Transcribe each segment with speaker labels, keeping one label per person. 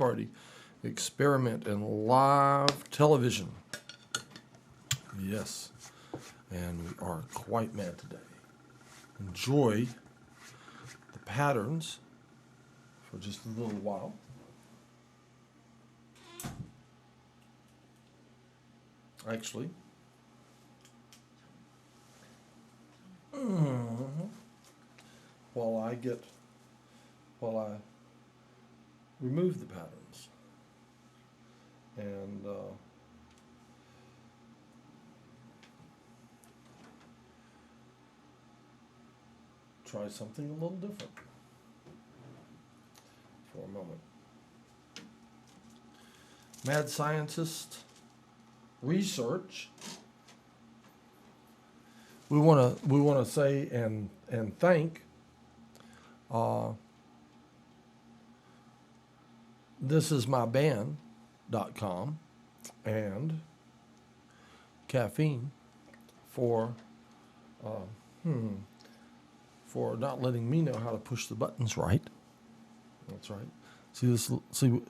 Speaker 1: Party experiment in live television. Yes, and we are quite mad today. Enjoy the patterns for just a little while. Actually, while I remove the patterns and try something a little different for a moment. Mad scientist research. We want to say and thank thisismyband.com and caffeine for not letting me know how to push the buttons right. That's right. See this? See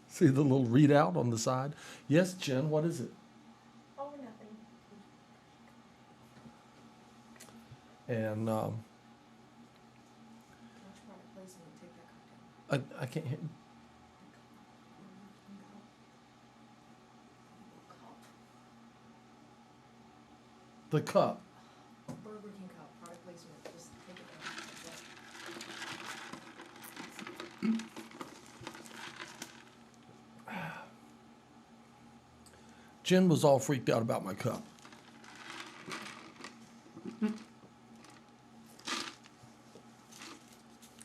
Speaker 1: see the little readout on the side? Yes, Jen. What is it?
Speaker 2: Oh, nothing.
Speaker 1: And I can't hear. The cup.
Speaker 2: Burger King cup, product placement. Just take it down.
Speaker 1: Jen was all freaked out about my cup.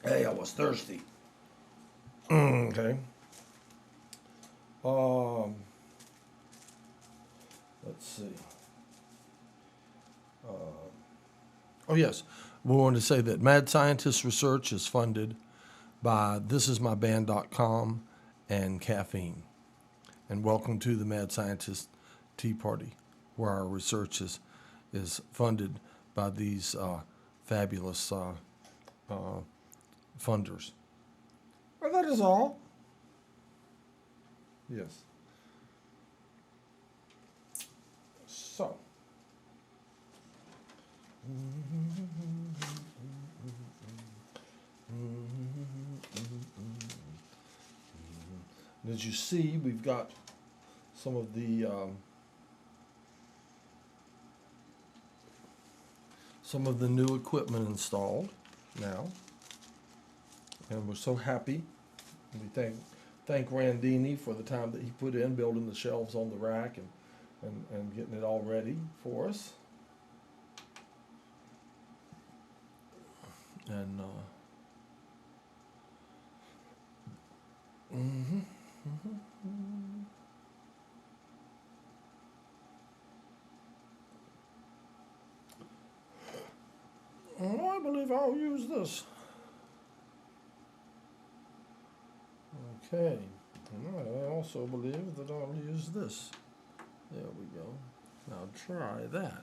Speaker 1: Hey, I was thirsty. Okay. Let's see. Oh, yes. We want to say that Mad Scientist Research is funded by thisismyband.com and caffeine. And welcome to the Mad Scientist Tea Party, where our research is funded by these fabulous funders. Well, that is all. Yes. So. And as you see, we've got some of the new equipment installed now, and we're so happy. We thank Randini for the time that he put in building the shelves on the rack and getting it all ready for us. And I believe I'll use this. Okay. And I also believe that I'll use this. There we go. Now try that.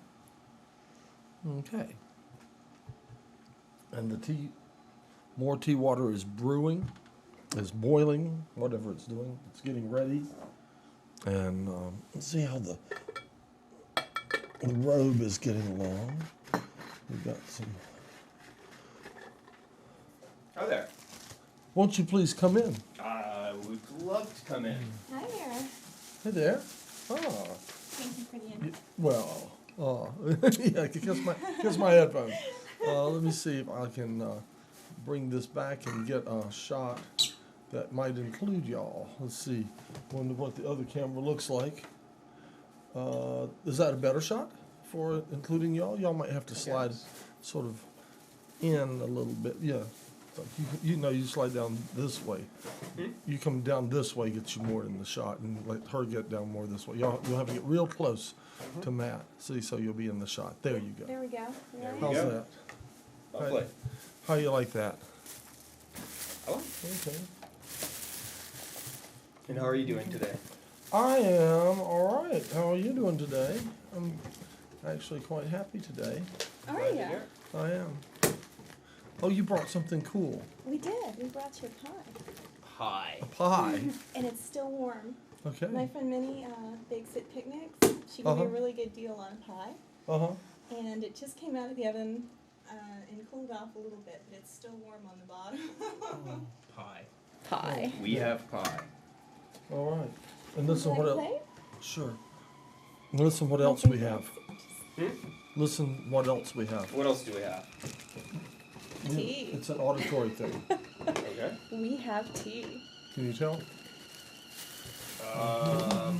Speaker 1: Okay. And the more tea water is brewing, is boiling, whatever it's doing. It's getting ready. And let's see how the robe is getting along. We've got some.
Speaker 3: Hi there.
Speaker 1: Won't you please come in?
Speaker 3: I would love to come in.
Speaker 2: Hi there.
Speaker 1: Hey there. Oh.
Speaker 2: Thank you for the invite.
Speaker 1: Well, yeah, kiss my headphones. Let me see if I can bring this back and get a shot that might include y'all. Let's see. Wonder what the other camera looks like. Is that a better shot for including y'all? Y'all might have to slide sort of in a little bit. Yeah. Like you slide down this way. You come down this way, gets you more in the shot, and let her get down more this way. You'll have to get real close to Matt. See, so you'll be in the shot. There you go.
Speaker 2: There we go.
Speaker 3: There we
Speaker 1: How's
Speaker 3: go.
Speaker 1: that?
Speaker 3: Lovely.
Speaker 1: How you like that?
Speaker 3: I like it.
Speaker 1: Okay.
Speaker 3: And how are you doing today?
Speaker 1: I am all right. How are you doing today? I'm actually quite happy today.
Speaker 2: Are
Speaker 3: Glad to
Speaker 2: you?
Speaker 3: hear it.
Speaker 1: I am. Oh, you brought something cool.
Speaker 2: We did. We brought you a pie.
Speaker 3: pie.
Speaker 1: A pie.
Speaker 2: And it's still warm. My
Speaker 1: Okay.
Speaker 2: friend Minnie bakes at picnics. She gave me a really good deal on a pie.
Speaker 1: Uh-huh.
Speaker 2: And it just came out of the oven and cooled off a little bit, but it's still warm on the bottom.
Speaker 3: Pie.
Speaker 2: Pie.
Speaker 3: We have pie.
Speaker 1: All right. And listen, what else?
Speaker 2: Play?
Speaker 1: Sure. Listen, what else we have.
Speaker 3: Hmm?
Speaker 1: Listen, what else we have.
Speaker 3: What else do we have?
Speaker 2: Tea.
Speaker 1: It's an auditory thing.
Speaker 3: Okay.
Speaker 2: We have tea.
Speaker 1: Can you tell?
Speaker 3: I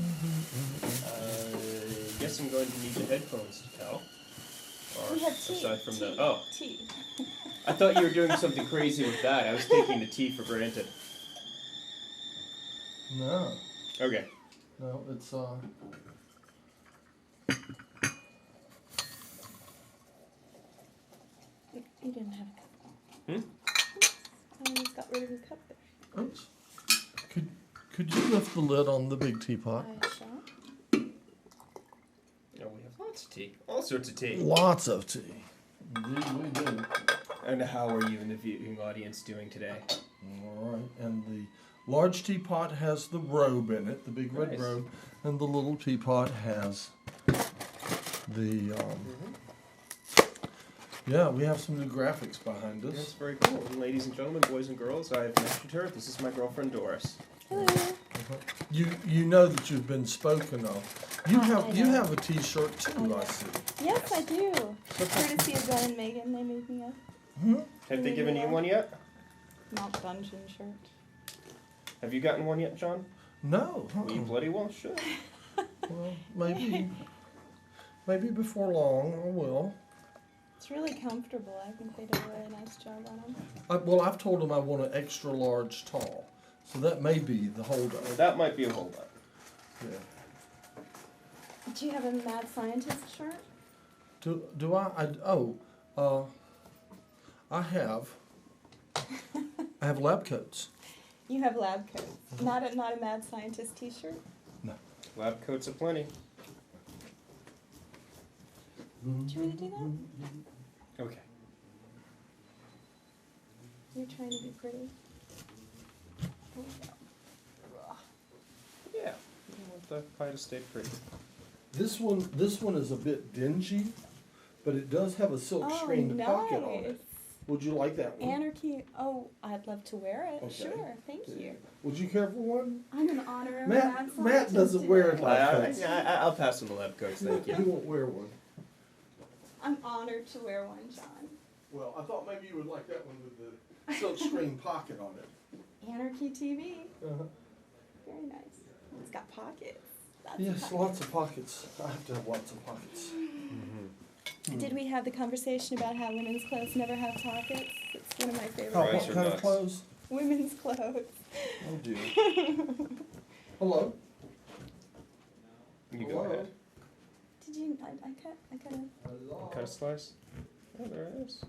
Speaker 3: guess I'm going to need the headphones to tell. Or
Speaker 2: We have tea.
Speaker 3: aside from
Speaker 2: tea.
Speaker 3: the oh,
Speaker 2: Tea.
Speaker 3: I thought you were doing something crazy with that. I was taking the tea for granted.
Speaker 1: No.
Speaker 3: Okay.
Speaker 1: No, it's
Speaker 2: You didn't have a cup.
Speaker 3: Hmm?
Speaker 2: I just got rid of your cup there.
Speaker 1: oops. Could you lift the lid on the big teapot?
Speaker 2: I shall.
Speaker 3: No, we have lots of tea. All sorts of tea.
Speaker 1: Lots of tea. Indeed we do.
Speaker 3: And how are you and the viewing audience doing today?
Speaker 1: All right. And the large teapot has the robe in it, the big red
Speaker 3: Nice.
Speaker 1: robe, and the little teapot has the yeah, we have some new graphics behind
Speaker 3: That's
Speaker 1: us.
Speaker 3: very cool. And ladies and gentlemen, boys and girls, I have mentioned her. This is my girlfriend Doris.
Speaker 2: Hello.
Speaker 1: You know that you've been spoken of. You
Speaker 2: I know.
Speaker 1: have a T-shirt too, I see.
Speaker 2: Yes, I do. Courtesy of John and Megan, they made me a
Speaker 3: Have they given you one yet?
Speaker 2: Mount Dungeon shirt.
Speaker 3: Have you gotten one yet, John?
Speaker 1: No.
Speaker 3: We bloody well should.
Speaker 1: Well, maybe before long I will.
Speaker 2: It's really comfortable. I think they did a really nice job on them.
Speaker 1: Well, I've told them I want an extra large tall, so that may be the holdup.
Speaker 3: Well, that might be a holdup.
Speaker 1: Yeah.
Speaker 2: Do you have a Mad Scientist shirt?
Speaker 1: Do I? I have. I have lab coats.
Speaker 2: You have lab coats. Not a Mad Scientist t-shirt?
Speaker 1: No.
Speaker 3: Lab coats aplenty.
Speaker 2: Do you want me to do that?
Speaker 3: Okay.
Speaker 2: You're trying to be pretty. There we go.
Speaker 3: Yeah. You want the pie to stay pretty.
Speaker 1: This one is a bit dingy, but it does have a silk screened pocket on it. Would you like that one?
Speaker 2: Anarchy. Oh, I'd love to wear it.
Speaker 1: Okay.
Speaker 2: Sure, thank you.
Speaker 1: Would you care for one?
Speaker 2: I'm an honorary
Speaker 1: Matt
Speaker 2: Mad
Speaker 1: Matt doesn't wear it
Speaker 2: Scientist
Speaker 1: like
Speaker 2: today.
Speaker 1: that.
Speaker 3: I'll pass on the lab coats, thank
Speaker 1: He
Speaker 3: you.
Speaker 1: won't wear one.
Speaker 2: I'm honored to wear one, John.
Speaker 1: Well, I thought maybe you would like that one with the silk screen pocket on it.
Speaker 2: Anarchy TV.
Speaker 1: Uh-huh.
Speaker 2: Very nice. It's got pockets. Lots of
Speaker 1: Yes,
Speaker 2: pockets.
Speaker 1: lots of pockets. I have to have lots of pockets.
Speaker 2: Did we have the conversation about how women's clothes never have pockets? It's one of my favorite.
Speaker 1: How,
Speaker 3: Rice
Speaker 1: what
Speaker 3: or
Speaker 1: kind of
Speaker 3: nuts?
Speaker 1: clothes?
Speaker 2: Women's clothes.
Speaker 1: Oh dear. Hello.
Speaker 3: You go
Speaker 1: Hello?
Speaker 3: ahead.
Speaker 2: Did you? I cut a.
Speaker 3: Cut a slice. Oh, there it is.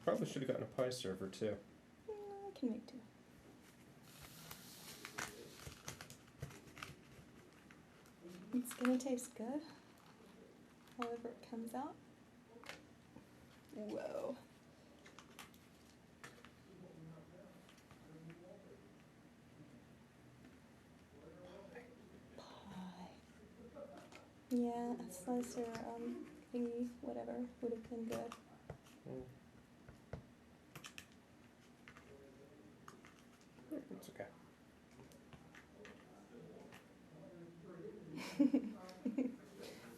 Speaker 3: Probably should have gotten a pie server too.
Speaker 2: I can make two. It's gonna taste good. However it comes out. Whoa. Pie. Yeah, a slicer, thingy, whatever, would have been good.
Speaker 3: It's okay.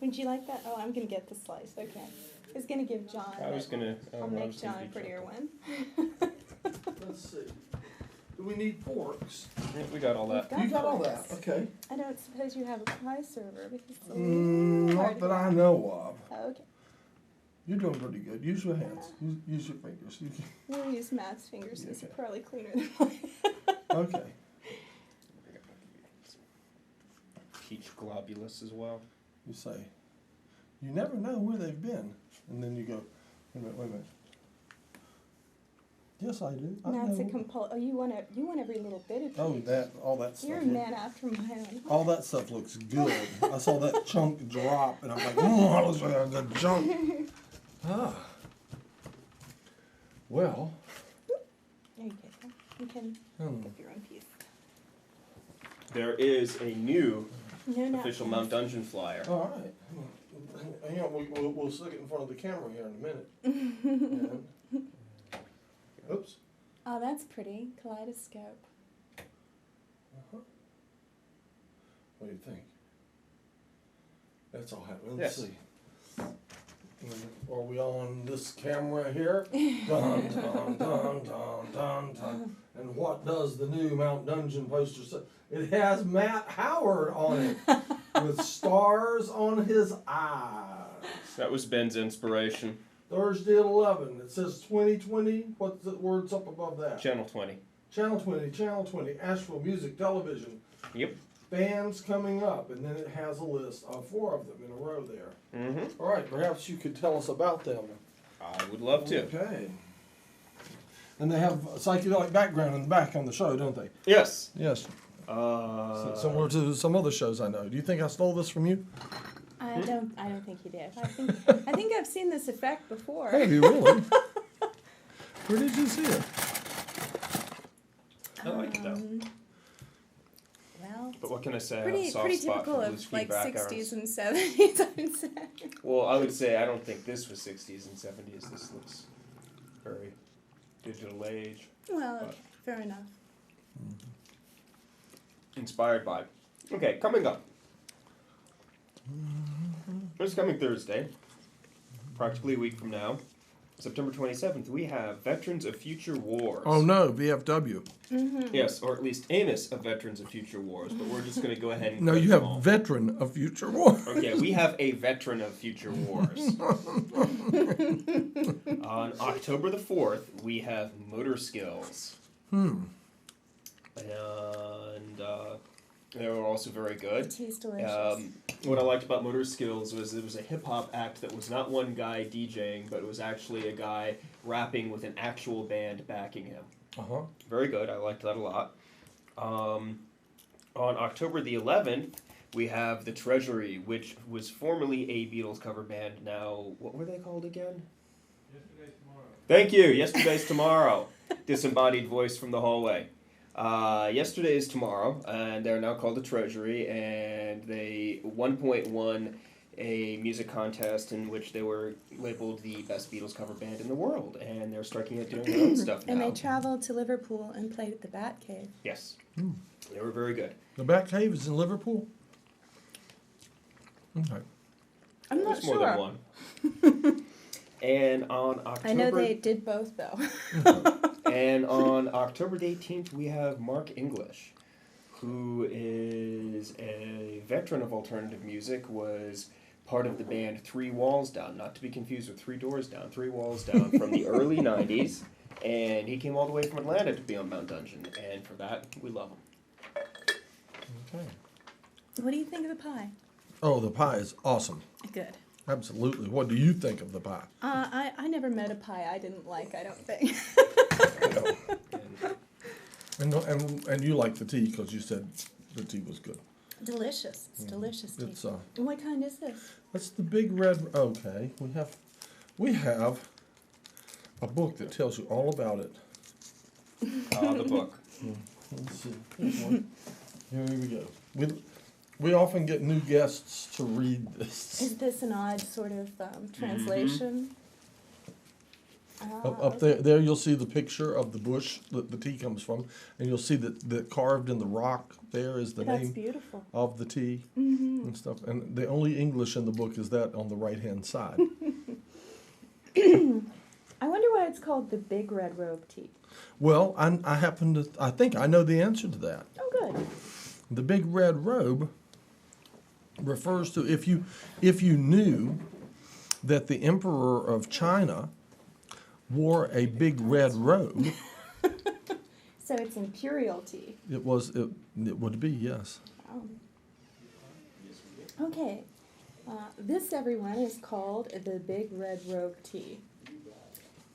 Speaker 2: Would you like that? Oh, I'm gonna get the slice. Okay. I was gonna give John.
Speaker 3: I was gonna.
Speaker 2: I'll
Speaker 3: I
Speaker 2: make
Speaker 3: was gonna
Speaker 2: John a
Speaker 3: be
Speaker 2: prettier
Speaker 3: joking.
Speaker 2: one.
Speaker 1: Let's see. Do we need forks?
Speaker 3: Yeah, we got all that.
Speaker 2: We've
Speaker 1: You got all that?
Speaker 2: forks.
Speaker 1: Okay.
Speaker 2: I don't suppose you have a pie server because it's a little
Speaker 1: Not
Speaker 2: hard to
Speaker 1: that I
Speaker 2: get.
Speaker 1: know of.
Speaker 2: Oh, okay.
Speaker 1: You're doing pretty good. Use your hands. Use your fingers. You can,
Speaker 2: We'll use Matt's fingers. These are
Speaker 1: Okay.
Speaker 2: probably cleaner than mine.
Speaker 1: okay.
Speaker 3: Peach globulus as well.
Speaker 1: You say, you never know where they've been, and then you go, wait a minute, wait a minute. Yes, I do. I
Speaker 2: Matt's a
Speaker 1: know.
Speaker 2: Oh, you want every little bit of it.
Speaker 1: Oh, all that stuff.
Speaker 2: You're a
Speaker 1: look-
Speaker 2: man after my own.
Speaker 1: All that stuff looks good. I saw that chunk drop, and I'm like, oh, that was a good chunk. Ah. Well,
Speaker 2: can
Speaker 1: Hmm.
Speaker 2: pick up your own piece.
Speaker 3: There is a new
Speaker 2: No
Speaker 3: official
Speaker 2: napkins.
Speaker 3: Mount Dungeon flyer.
Speaker 1: All right. Hang on, we'll stick it in front of the camera here in a minute. And, oops.
Speaker 2: Oh, that's pretty. Kaleidoscope.
Speaker 1: Uh-huh. What do you think? That's all happening.
Speaker 3: Yes.
Speaker 1: Let's see. Are we on this camera here? Dun, dun, dun, dun, dun, dun. And what does the new Mount Dungeon poster say? It has Matt Howard on it with stars on his eyes.
Speaker 3: That was Ben's inspiration.
Speaker 1: Thursday at 11. It says 2020. What's the words up above that?
Speaker 3: Channel 20.
Speaker 1: Channel 20, Asheville Music Television.
Speaker 3: Yep.
Speaker 1: Bands coming up, and then it has a list of 4 of them in a row there.
Speaker 3: Mm-hmm.
Speaker 1: All right, perhaps you could tell us about them.
Speaker 3: I would love to.
Speaker 1: Okay. And they have a psychedelic background in the back on the show, don't they?
Speaker 3: Yes.
Speaker 1: Yes. Similar to some other shows I know. Do you think I stole this from you?
Speaker 2: I don't think you did. I think I've seen this effect before.
Speaker 1: Have you really? Where did you see it?
Speaker 3: I like it though.
Speaker 2: Well,
Speaker 3: But what can I say? I have a
Speaker 2: pretty
Speaker 3: soft spot
Speaker 2: typical
Speaker 3: for blue
Speaker 2: of
Speaker 3: screen
Speaker 2: like
Speaker 3: backgrounds.
Speaker 2: 60s and 70s, I'd say.
Speaker 3: Well, I would say I don't think this was 60s and 70s. This looks very digital age.
Speaker 2: Well,
Speaker 3: But-
Speaker 2: fair enough.
Speaker 3: Inspired by. Okay, coming up. This coming Thursday, practically a week from now, September 27th, we have Veterans of Future Wars.
Speaker 1: Oh no, VFW.
Speaker 3: Yes, or at least Amos of Veterans of Future Wars, but we're just going to go ahead and
Speaker 1: No,
Speaker 3: click
Speaker 1: you
Speaker 3: them
Speaker 1: have
Speaker 3: all.
Speaker 1: Veteran of Future War.
Speaker 3: Okay, we have a Veteran of Future Wars. On October the 4th, we have Motor Skills. And they were also very good.
Speaker 2: Tastes delicious.
Speaker 3: What I liked about Motor Skills was it was a hip-hop act that was not one guy DJing, but it was actually a guy rapping with an actual band backing him.
Speaker 1: Uh-huh.
Speaker 3: Very good. I liked that a lot. On October the 11th, we have The Treasury, which was formerly a Beatles cover band. Now, what were they called again?
Speaker 4: Yesterday's Tomorrow.
Speaker 3: Thank you. Yesterday's Tomorrow. Disembodied voice from the hallway. Yesterday is Tomorrow, and they're now called The Treasury, and they 1.1 a music contest in which they were labeled the best Beatles cover band in the world, and they're striking out doing their own stuff now.
Speaker 2: And they traveled to Liverpool and played at the Batcave.
Speaker 3: Yes. They were very good.
Speaker 1: The Batcave is in Liverpool? Okay.
Speaker 2: I'm not
Speaker 3: There's
Speaker 2: sure.
Speaker 3: more than one. And on October...
Speaker 2: I know they did both, though.
Speaker 3: And on October the 18th, we have Mark English, who is a veteran of alternative music, was part of the band Three Walls Down, not to be confused with Three Doors Down, Three Walls Down from the early 90s, and he came all the way from Atlanta to be on Mount Dungeon, and for that, we love him.
Speaker 1: Okay.
Speaker 2: What do you think of the pie?
Speaker 1: Oh, the pie is awesome.
Speaker 2: Good.
Speaker 1: Absolutely. What do you think of the pie?
Speaker 2: I never met a pie I didn't like, I don't think.
Speaker 1: And you like the tea because you said the tea was good.
Speaker 2: Delicious. It's delicious tea.
Speaker 1: It's
Speaker 2: What kind is this?
Speaker 1: that's the big red. Okay, we have a book that tells you all about it.
Speaker 3: The book.
Speaker 1: Let's see. Here's one. Here we go. We often get new guests to read this.
Speaker 2: Is this an odd sort of translation?
Speaker 1: Up there you'll see the picture of the bush that the tea comes from, and you'll see that carved in the rock there is the
Speaker 2: That's
Speaker 1: name
Speaker 2: beautiful.
Speaker 1: of the tea and stuff. And the only English in the book is that on the right-hand side.
Speaker 2: I wonder why it's called the Big Red Robe Tea.
Speaker 1: Well, I think I know the answer to that.
Speaker 2: Oh, good.
Speaker 1: The big red robe refers to if you knew that the emperor of China wore a big red robe,
Speaker 2: So it's imperial tea.
Speaker 1: it would be, yes.
Speaker 2: Okay. This, everyone, is called the Big Red Robe Tea.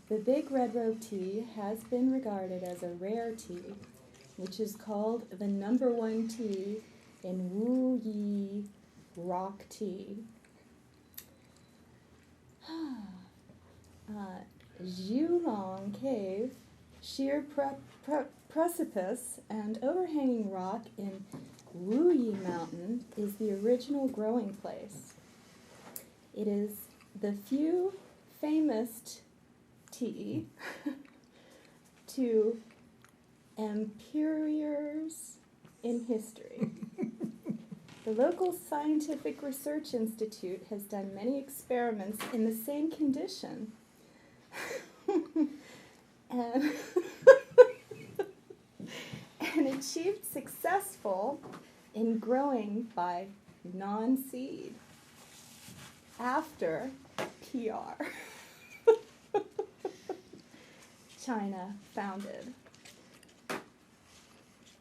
Speaker 2: The Big Red Robe Tea has been regarded as a rare tea, which is called the #1 tea in Wu Yi rock tea. Zhulong Cave sheer precipice and overhanging rock in Wuyi Mountain is the original growing place. It is the few famous tea to empiriers in history. The local scientific research institute has done many experiments in the same condition and, and achieved successful in growing by non-seed after PR. China founded.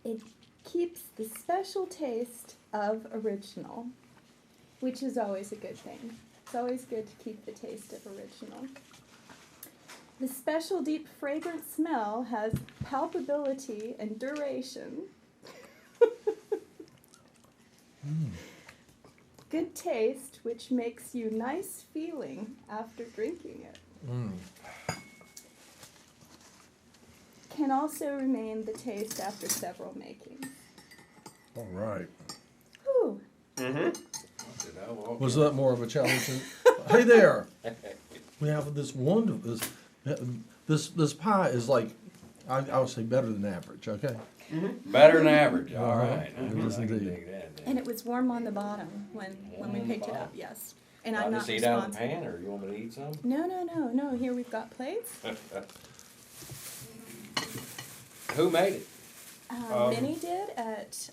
Speaker 2: It keeps the special taste of original, which is always a good thing. It's always good to keep the taste of original. The special deep fragrant smell has palpability and duration. Good taste, which makes you nice feeling after drinking it. Can also remain the taste after several makings.
Speaker 1: All right.
Speaker 2: Whew.
Speaker 1: Was that more of a challenge? Hey there. We have this wonderful, this pie is like, I would say better than average, okay?
Speaker 4: Better than average, all
Speaker 1: Uh-huh.
Speaker 4: right.
Speaker 1: It is
Speaker 4: I can
Speaker 1: indeed.
Speaker 4: dig that then.
Speaker 2: And it was warm on the bottom when we
Speaker 4: on
Speaker 2: picked
Speaker 4: the
Speaker 2: it up,
Speaker 4: bottom.
Speaker 2: yes. And
Speaker 4: I
Speaker 2: I'm not
Speaker 4: just eat out of the
Speaker 2: responsible.
Speaker 4: pan, or you want me to eat some?
Speaker 2: No. Here we've got plates.
Speaker 4: Who made it?
Speaker 2: Minnie did at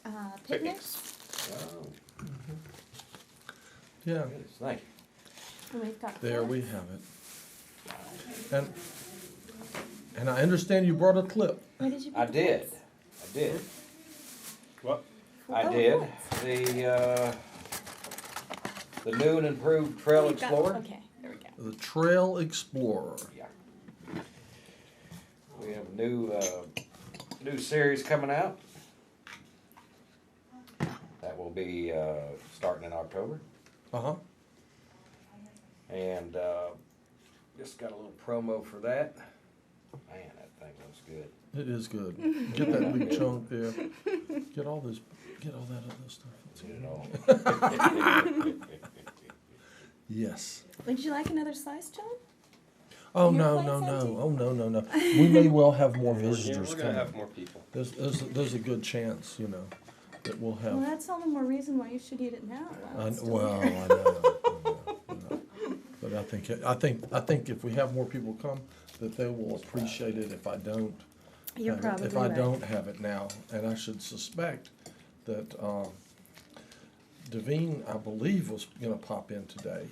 Speaker 2: picnics.
Speaker 4: Oh,
Speaker 1: Yeah,
Speaker 4: goodness, thank you.
Speaker 2: And we've got
Speaker 1: there we
Speaker 2: plates.
Speaker 1: have it. And I understand you brought a clip.
Speaker 2: Where did you put
Speaker 4: I
Speaker 2: the
Speaker 4: did.
Speaker 2: plates?
Speaker 4: I did.
Speaker 3: What?
Speaker 4: I
Speaker 2: Oh,
Speaker 4: did.
Speaker 2: plates.
Speaker 4: The new and improved Trail
Speaker 2: We've got-
Speaker 4: Explorer.
Speaker 2: Okay, there we go.
Speaker 1: The Trail Explorer.
Speaker 4: Yeah. We have a new series coming out. That will be starting in October.
Speaker 1: Uh-huh.
Speaker 4: And just got a little promo for that. Man, that thing looks good.
Speaker 1: It is good. Get that big chunk there. Get all that other stuff. That's
Speaker 4: Get
Speaker 1: all.
Speaker 4: it all.
Speaker 1: Yes.
Speaker 2: Would you like another slice, John?
Speaker 1: Oh,
Speaker 2: Your
Speaker 1: no,
Speaker 2: plate's
Speaker 1: no, no.
Speaker 2: empty?
Speaker 1: Oh, no. We may well have more
Speaker 3: Yeah,
Speaker 1: visitors
Speaker 3: we're gonna
Speaker 1: coming.
Speaker 3: have more people.
Speaker 1: There's a good chance, that we'll have.
Speaker 2: Well, that's all the more reason why you should eat it now. while it's still
Speaker 1: Well,
Speaker 2: here.
Speaker 1: I know. But I think if we have more people come, that they will appreciate it if I don't.
Speaker 2: You're
Speaker 1: have it-
Speaker 2: probably
Speaker 1: If I
Speaker 2: right.
Speaker 1: don't have it now, and I should suspect that Devine, I believe, was gonna pop in today.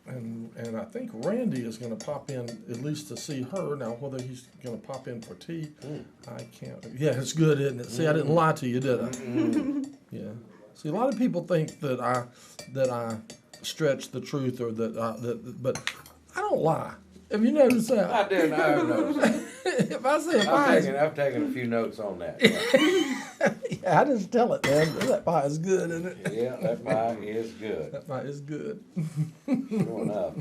Speaker 1: And I think Randy is gonna pop in at least to see her. Now, whether he's gonna pop in for tea, I can't. Yeah, it's good, isn't it? See, I didn't lie to you, did I? Yeah. See, a lot of people think that I stretch the truth, or but I don't lie. Have you noticed that?
Speaker 4: I do. I've noticed.
Speaker 1: If I say a pie,
Speaker 4: I've taken a few notes on that.
Speaker 1: yeah, I just tell it, man. That pie is good, isn't it?
Speaker 4: Yeah, that pie is good.
Speaker 1: That pie is good.
Speaker 4: Sure enough.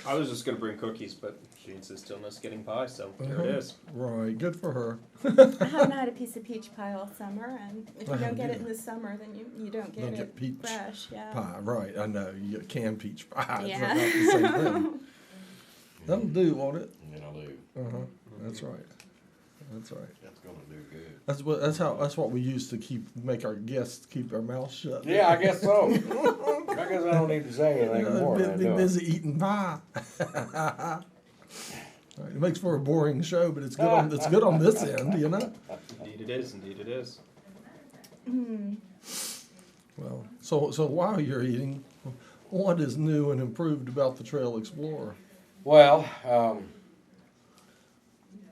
Speaker 3: I was just gonna bring cookies, but she insisted on us getting pie, so there it is.
Speaker 1: Right, good for her.
Speaker 2: I haven't had a piece of peach pie all summer, and if you
Speaker 1: I
Speaker 2: don't get it
Speaker 1: do.
Speaker 2: in the summer, then you don't get
Speaker 1: Don't
Speaker 2: it
Speaker 1: get peach
Speaker 2: fresh. Yeah.
Speaker 1: Pie, right? I know you get canned peach pie. It's
Speaker 2: Yeah.
Speaker 1: not the same thing. That'll do, won't it?
Speaker 4: It'll do.
Speaker 1: That's right. That's right.
Speaker 4: That's gonna do good.
Speaker 1: That's what we use to make our guests keep their mouths shut.
Speaker 4: Yeah, I guess so. I guess I don't need to say anything more.
Speaker 1: Be
Speaker 4: than I do.
Speaker 1: busy eating pie. Right, it makes for a boring show, but it's good on this end,
Speaker 3: Indeed it is, indeed it is.
Speaker 1: Well, so while you're eating, what is new and improved about the Trail Explorer?
Speaker 4: Well,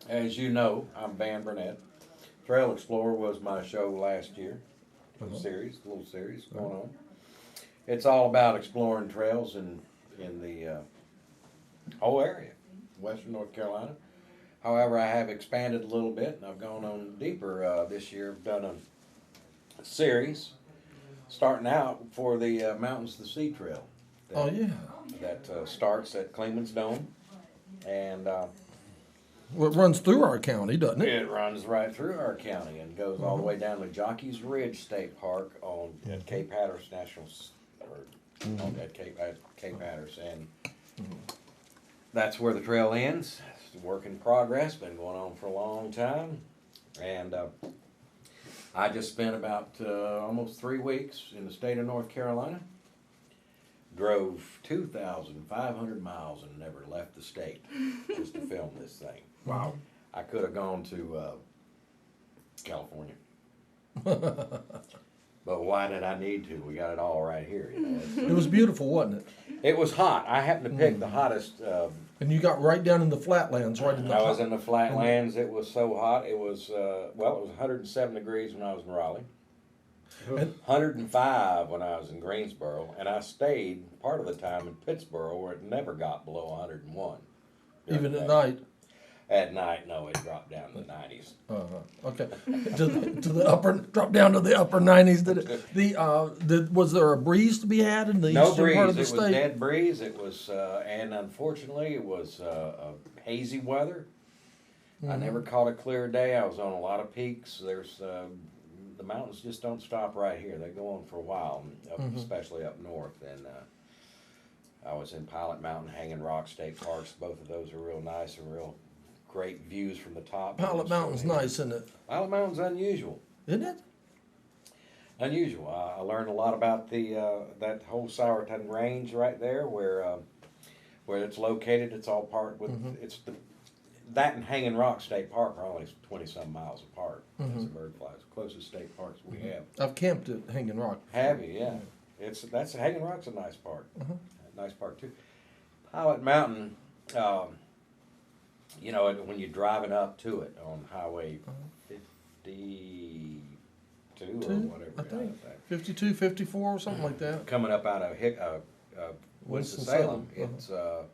Speaker 4: as you know, I'm Van Burnett. Trail Explorer was my show last year. A little series going on. It's all about exploring trails in the whole area, Western North Carolina. However, I have expanded a little bit, and I've gone on deeper this year. I've done a series starting out for the Mountains to Sea Trail.
Speaker 1: Oh, yeah.
Speaker 4: that starts at Cleveland's Dome, and
Speaker 1: Well, it runs through our county, doesn't it?
Speaker 4: it runs right through our county and goes all the way down to Jockey's Ridge State Park at Cape Hatteras at Cape Hatteras, and that's where the trail ends. It's a work in progress, been going on for a long time, and I just spent about almost 3 weeks in the state of North Carolina. Drove 2,500 miles and never left the state just to film this thing.
Speaker 1: Wow.
Speaker 4: I could have gone to California. But why did I need to? We got it all right here. You know?
Speaker 1: It was beautiful, wasn't it?
Speaker 4: It was hot. I happened to pick the hottest.
Speaker 1: And you got right down in the flatlands, right in the
Speaker 4: I was in the flatlands. It was so hot. It was, it was 107 degrees when I was in Raleigh.
Speaker 1: And-
Speaker 4: 105 when I was in Greensboro. And I stayed part of the time in Pittsburgh where it never got below 101.
Speaker 1: even at night.
Speaker 4: At night, no, it dropped down to the 90s.
Speaker 1: Okay. To the upper, drop down to the upper 90s. Did it? Was there a breeze to be had in the
Speaker 4: No
Speaker 1: eastern
Speaker 4: breeze.
Speaker 1: part of the
Speaker 4: It
Speaker 1: state?
Speaker 4: was dead breeze. It was, and unfortunately, it was hazy weather. I never caught a clear day. I was on a lot of peaks. There's the mountains just don't stop right here. They go on for a while, especially up north. And I was in Pilot Mountain, Hanging Rock State Parks. Both of those are real nice and real great views from the top.
Speaker 1: Pilot Mountain's nice, isn't it?
Speaker 4: Pilot Mountain's unusual.
Speaker 1: Isn't it?
Speaker 4: Unusual. I learned a lot about the that whole Sourton Range right there, where it's located. It's all part with it's that and Hanging Rock State Park are only 20-some miles apart. As a bird flies, closest state parks we have.
Speaker 1: I've camped at Hanging Rock.
Speaker 4: Have you? Yeah. That's Hanging Rock's a nice park. Nice park too. Pilot Mountain. You know, when you're driving up to it on Highway 52 or whatever.
Speaker 1: I think 52, 54 or something like that.
Speaker 4: Coming up out of Winston-Salem,
Speaker 1: Winston-Salem.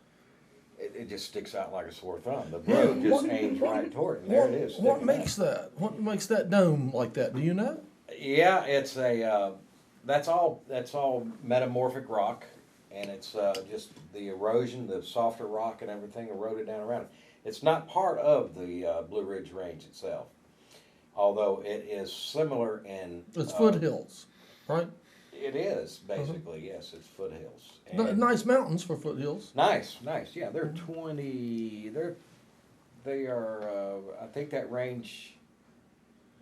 Speaker 4: it just sticks out like a sore thumb. The road just aims right toward it, and there it is.
Speaker 1: What
Speaker 4: sticking
Speaker 1: makes
Speaker 4: out.
Speaker 1: that? What makes that dome like that? Do you know?
Speaker 4: Yeah, it's that's all metamorphic rock, and it's just the erosion, the softer rock and everything eroded down around it. It's not part of the Blue Ridge Range itself, although it is similar in.
Speaker 1: It's foothills, right?
Speaker 4: It is basically yes. It's foothills. And
Speaker 1: Nice mountains for foothills.
Speaker 4: nice. Yeah, they're 20. They are. I think that range.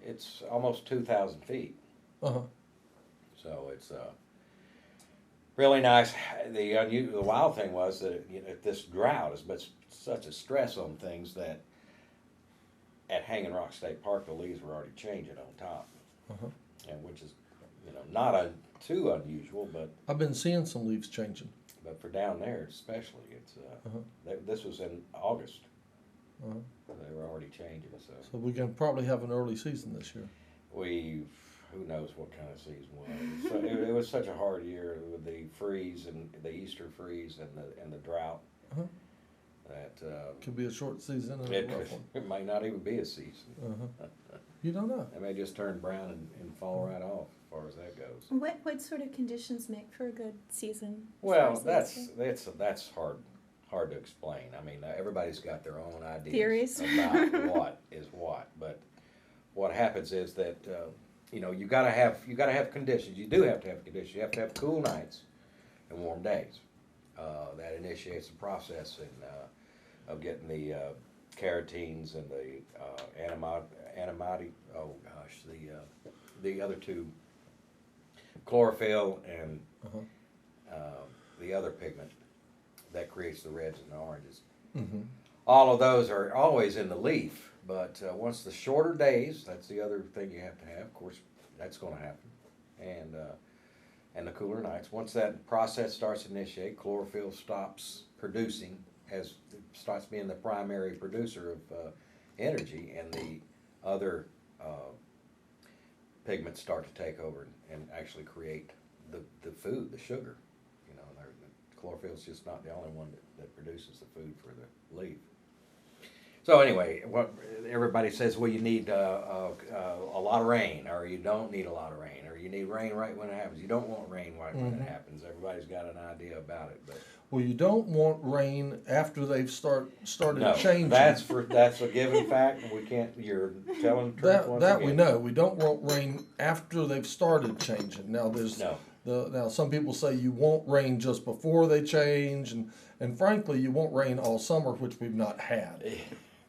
Speaker 4: It's almost 2,000 feet. So it's really nice. The wild thing was that this drought has been such a stress on things that at Hanging Rock State Park the leaves were already changing on top, and which is not too unusual, but
Speaker 1: I've been seeing some leaves changing.
Speaker 4: But for down there especially, it's this was in August. They were already changing,
Speaker 1: So we can probably have an early season this year.
Speaker 4: who knows what kind of season was. So it was such a hard year with the freeze and the Easter freeze and the drought. That
Speaker 1: Could be a short season and a rough one.
Speaker 4: it might not even be a season.
Speaker 1: You don't know.
Speaker 4: It may just turn brown and fall right off as far as that goes.
Speaker 2: What sort of conditions make for a good season?
Speaker 4: Well, that's hard to explain. I mean, everybody's got their own ideas
Speaker 2: Theories.
Speaker 4: about what is what. But what happens is that you gotta have conditions. You do have to have conditions. You have to have cool nights and warm days. That initiates the process of getting the carotenes and the antimony. Oh gosh, the other two, chlorophyll and the other pigment that creates the reds and the oranges. All of those are always in the leaf, but once the shorter days, that's the other thing you have to have. Of course, that's going to happen, and the cooler nights. Once that process starts to initiate, chlorophyll stops producing, starts being the primary producer of energy, and the other pigments start to take over and actually create the food, the sugar. Chlorophyll is just not the only one that produces the food for the leaf. So anyway, everybody says, well, you need a lot of rain, or you don't need a lot of rain, or you need rain right when it happens. You don't want rain right when it happens. Everybody's got an idea about it, but
Speaker 1: Well, you don't want rain after they've started
Speaker 4: no,
Speaker 1: changing.
Speaker 4: that's a given fact. We can't. You're telling the truth once
Speaker 1: that
Speaker 4: again.
Speaker 1: we know. We don't want rain after they've started changing. Now there's
Speaker 4: No.
Speaker 1: now some people say you want rain just before they change, and frankly you want rain all summer, which we've not had.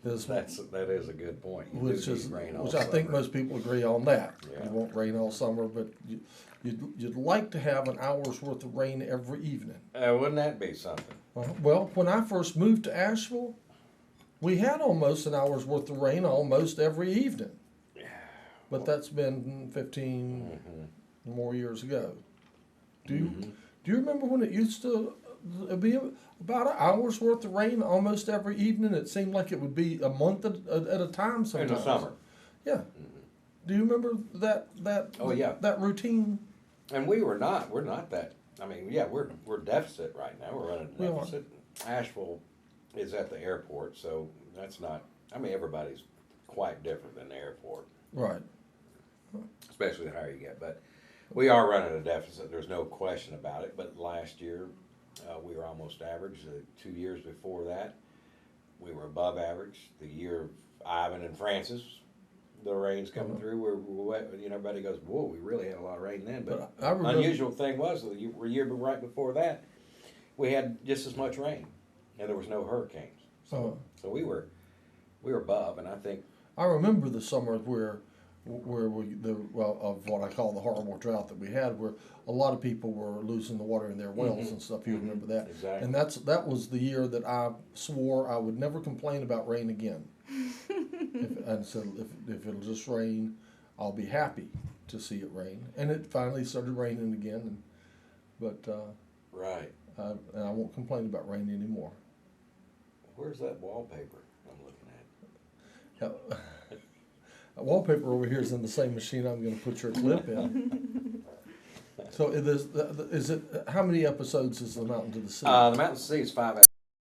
Speaker 4: That is a good point. You
Speaker 1: Which
Speaker 4: do
Speaker 1: is
Speaker 4: need rain all
Speaker 1: which I think
Speaker 4: summer.
Speaker 1: most people agree on that.
Speaker 4: Yeah.
Speaker 1: You want rain all summer, but you'd like to have an hour's worth of rain every evening.
Speaker 4: Wouldn't that be something?
Speaker 1: Well, when I first moved to Asheville, we had almost an hour's worth of rain almost every evening. But that's been 15 more years ago. Do you remember when it used to be about an hour's worth of rain almost every evening? It seemed like it would be a month at a time sometimes.
Speaker 4: In the summer.
Speaker 1: Yeah. Do you remember that?
Speaker 4: Oh, yeah.
Speaker 1: That routine.
Speaker 4: And we're not that. I mean, yeah, we're deficit right now. We're running a
Speaker 1: We are.
Speaker 4: deficit. Asheville is at the airport, so that's not. I mean, everybody's quite different than the airport,
Speaker 1: Right.
Speaker 4: especially the higher you get. But we are running a deficit. There's no question about it. But last year, we were almost average. 2 years before that, we were above average. The year of Ivan and Francis, the rain's coming through. We're wet. You know, everybody goes, "Whoa, we really had a lot of rain then." But
Speaker 1: I remember,
Speaker 4: unusual thing was the year right before that, we had just as much rain, and there was no hurricanes. So we were above, and I think
Speaker 1: I remember the summer where of what I call the horrible drought that we had, where a lot of people were losing the water in their wells and stuff. You remember that?
Speaker 4: Exactly.
Speaker 1: And that was the year that I swore I would never complain about rain again. And said if it'll just rain, I'll be happy to see it rain. And it finally started raining again.
Speaker 4: right.
Speaker 1: And I won't complain about rain anymore.
Speaker 4: Where's that wallpaper I'm looking at?
Speaker 1: Wallpaper over here is in the same machine I'm going to put your clip in. So is it how many episodes is The Mountain to the Sea?
Speaker 4: The Mountain to Sea is 5